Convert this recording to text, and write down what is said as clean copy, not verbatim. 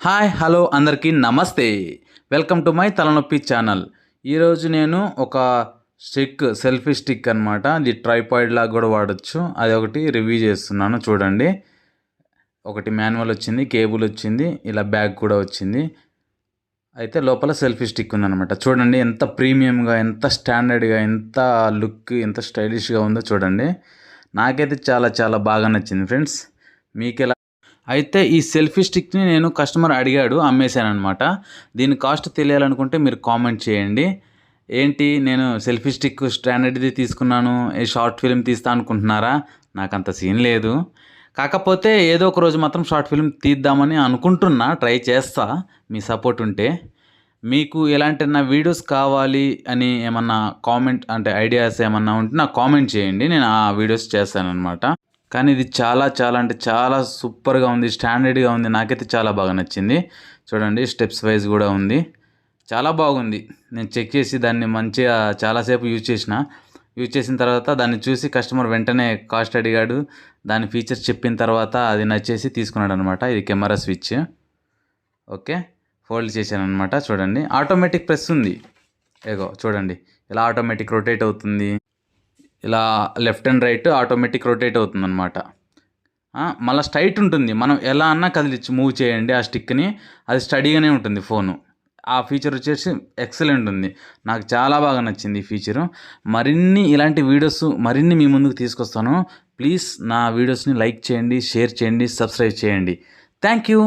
Hi hello అందరికీ నమస్తే. Welcome to my తలనొప్పి ఛానల్. ఈరోజు నేను ఒక స్టిక్ సెల్ఫీ స్టిక్ అనమాట. అది ట్రైపాయిడ్ లాగా కూడా వాడచ్చు. అది ఒకటి రివ్యూ చేస్తున్నాను చూడండి. ఒకటి మాన్యువల్ వచ్చింది, కేబుల్ వచ్చింది, ఇలా బ్యాగ్ కూడా వచ్చింది. అయితే లోపల సెల్ఫీ స్టిక్ ఉందన్నమాట. చూడండి ఎంత ప్రీమియంగా, ఎంత స్టాండర్డ్గా, ఎంత లుక్, ఎంత స్టైలిష్గా ఉందో చూడండి. నాకైతే చాలా చాలా బాగా నచ్చింది ఫ్రెండ్స్. మీకు ఎలా? అయితే ఈ సెల్ఫీ స్టిక్ని నేను కస్టమర్ అడిగాడు, అమ్మేశానమాట. దీని కాస్ట్ తెలియాలనుకుంటే మీరు కామెంట్ చేయండి. ఏంటి నేను సెల్ఫీ స్టిక్ స్టాండర్డ్ది తీసుకున్నాను, ఏ షార్ట్ ఫిల్మ్ తీస్తా అనుకుంటున్నారా? నాకు అంత సీన్ లేదు. కాకపోతే ఏదో ఒక రోజు మాత్రం షార్ట్ ఫిల్మ్ తీద్దామని అనుకుంటున్నా, ట్రై చేస్తా మీ సపోర్ట్ ఉంటే. మీకు ఎలాంటి నా వీడియోస్ కావాలి అని ఏమన్నా కామెంట్ అంటే ఐడియాస్ ఏమన్నా ఉంటే నాకు కామెంట్ చేయండి, నేను ఆ వీడియోస్ చేస్తానన్నమాట. కానీ ఇది చాలా చాలా అంటే చాలా సూపర్గా ఉంది, స్టాండర్డ్గా ఉంది. నాకైతే చాలా బాగా నచ్చింది. చూడండి స్టెప్స్ వైజ్ కూడా ఉంది, చాలా బాగుంది. నేను చెక్ చేసి దాన్ని మంచిగా చాలాసేపు యూజ్ చేసిన తర్వాత దాన్ని చూసి కస్టమర్ వెంటనే కాస్ట్ అడిగాడు. దాని ఫీచర్స్ చెప్పిన తర్వాత అది నచ్చేసి తీసుకున్నాడు అనమాట. ఇది కెమెరా స్విచ్. ఓకే, ఫోల్డ్ చేశాను అనమాట. చూడండి ఆటోమేటిక్ ప్రెస్ ఉంది. ఏగో చూడండి ఇలా ఆటోమేటిక్ రొటేట్ అవుతుంది. ఇలా left and right automatic rotate అవుతుంది అనమాట. మళ్ళీ స్ట్రైట్ ఉంటుంది. మనం ఎలా అన్నా కదిలిచ్చి మూవ్ చేయండి ఆ స్టిక్ని, అది స్టడీగానే ఉంటుంది ఫోను. ఆ ఫీచర్ వచ్చేసి ఎక్సలెంట్ ఉంది. నాకు చాలా బాగా నచ్చింది ఈ ఫీచరు. మరిన్ని ఇలాంటి వీడియోస్ మరిన్ని మీ ముందుకు తీసుకొస్తాను. ప్లీజ్ నా వీడియోస్ని లైక్ చేయండి, షేర్ చేయండి, సబ్స్క్రైబ్ చేయండి. Thank you.